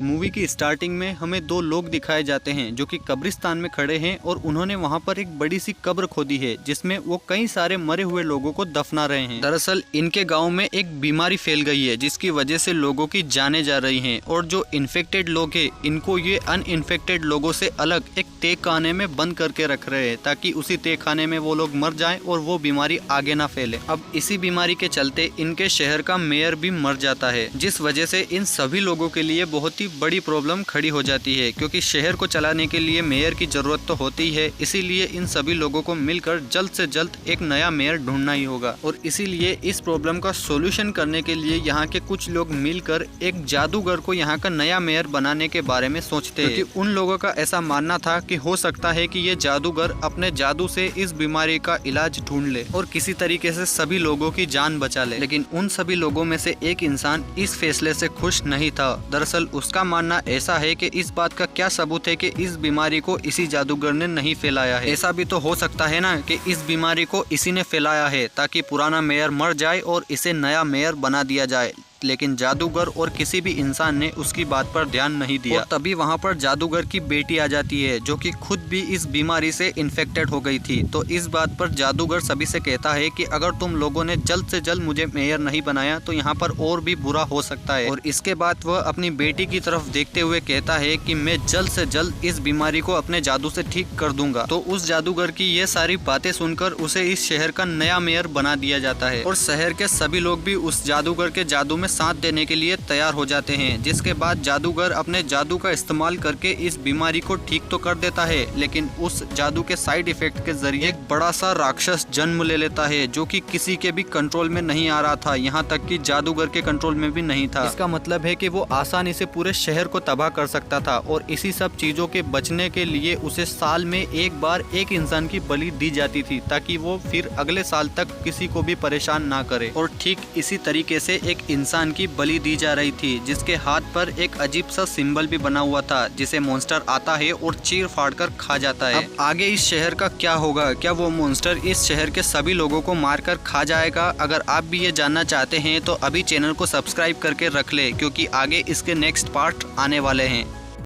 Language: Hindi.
मूवी की स्टार्टिंग में हमें दो लोग दिखाए जाते हैं जो कि कब्रिस्तान में खड़े हैं और उन्होंने वहां पर एक बड़ी सी कब्र खोदी है जिसमें वो कई सारे मरे हुए लोगों को दफना रहे हैं। दरअसल इनके गांव में एक बीमारी फैल गई है जिसकी वजह से लोगों की जानें जा रही हैं और जो इन्फेक्टेड लोग हैं इनको ये अनइन्फेक्टेड लोगों से अलग एक तय खाने में बंद करके रख रहे हैं ताकि उसी तय खाने में वो लोग मर जाएं और वो बीमारी आगे ना फैले। अब इसी बीमारी के चलते इनके शहर का मेयर भी मर जाता है जिस वजह से इन सभी लोगों के लिए बहुत ही बड़ी प्रॉब्लम खड़ी हो जाती है क्योंकि शहर को चलाने के लिए मेयर की जरूरत तो होती है। इसीलिए इन सभी लोगों को मिलकर जल्द से जल्द एक नया मेयर ढूंढना ही होगा और इसीलिए इस प्रॉब्लम का सॉल्यूशन करने के लिए यहाँ के कुछ लोग मिलकर एक जादूगर को यहाँ का नया मेयर बनाने के बारे में सोचते हैं। क्योंकि उन लोगों का ऐसा मानना था कि हो सकता है कि ये जादूगर अपने जादू से इस बीमारी का इलाज ढूंढ ले और किसी तरीके से सभी लोगों की जान बचा ले। लेकिन उन सभी लोगों में से एक इंसान इस फैसले से खुश नहीं था। दरअसल उसका मानना ऐसा है कि इस बात का क्या सबूत है कि इस बीमारी को इसी जादूगर ने नहीं फैलाया है। ऐसा भी तो हो सकता है ना कि इस बीमारी को इसी ने फैलाया है ताकि पुराना मेयर मर जाए और इसे नया मेयर बना दिया जाए। लेकिन जादूगर और किसी भी इंसान ने उसकी बात पर ध्यान नहीं दिया। और तभी वहाँ पर जादूगर की बेटी आ जाती है जो कि खुद भी इस बीमारी से इन्फेक्टेड हो गई थी। तो इस बात पर जादूगर सभी से कहता है कि अगर तुम लोगों ने जल्द से जल्द मुझे मेयर नहीं बनाया तो यहाँ पर और भी बुरा हो सकता है। और इसके बाद वह अपनी बेटी की तरफ देखते हुए कहता है कि मैं जल्द से जल्द इस बीमारी को अपने जादू से ठीक कर दूंगा। तो उस जादूगर की ये सारी बातें सुनकर उसे इस शहर का नया मेयर बना दिया जाता है और शहर के सभी लोग भी उस जादूगर के जादू में साथ देने के लिए तैयार हो जाते हैं। जिसके बाद जादूगर अपने जादू का इस्तेमाल करके इस बीमारी को ठीक तो कर देता है लेकिन उस जादू के साइड इफेक्ट के जरिए एक बड़ा सा राक्षस जन्म ले लेता है जो कि किसी के भी कंट्रोल में नहीं आ रहा था, यहाँ तक कि जादूगर के कंट्रोल में भी नहीं था। इसका मतलब है कि वो आसानी से पूरे शहर को तबाह कर सकता था और इसी सब चीजों के बचने के लिए उसे साल में एक बार एक इंसान की बलि दी जाती थी ताकि वो फिर अगले साल तक किसी को भी परेशान ना करे। और ठीक इसी तरीके से एक इंसान की बलि दी जा रही थी जिसके हाथ पर एक अजीब सा सिंबल भी बना हुआ था जिसे मॉन्स्टर आता है और चीर फाड़ कर खा जाता है। अब आगे इस शहर का क्या होगा? क्या वो मॉन्स्टर इस शहर के सभी लोगों को मारकर खा जाएगा? अगर आप भी ये जानना चाहते हैं तो अभी चैनल को सब्सक्राइब करके रख ले क्योंकि आगे इसके नेक्स्ट पार्ट आने वाले हैं।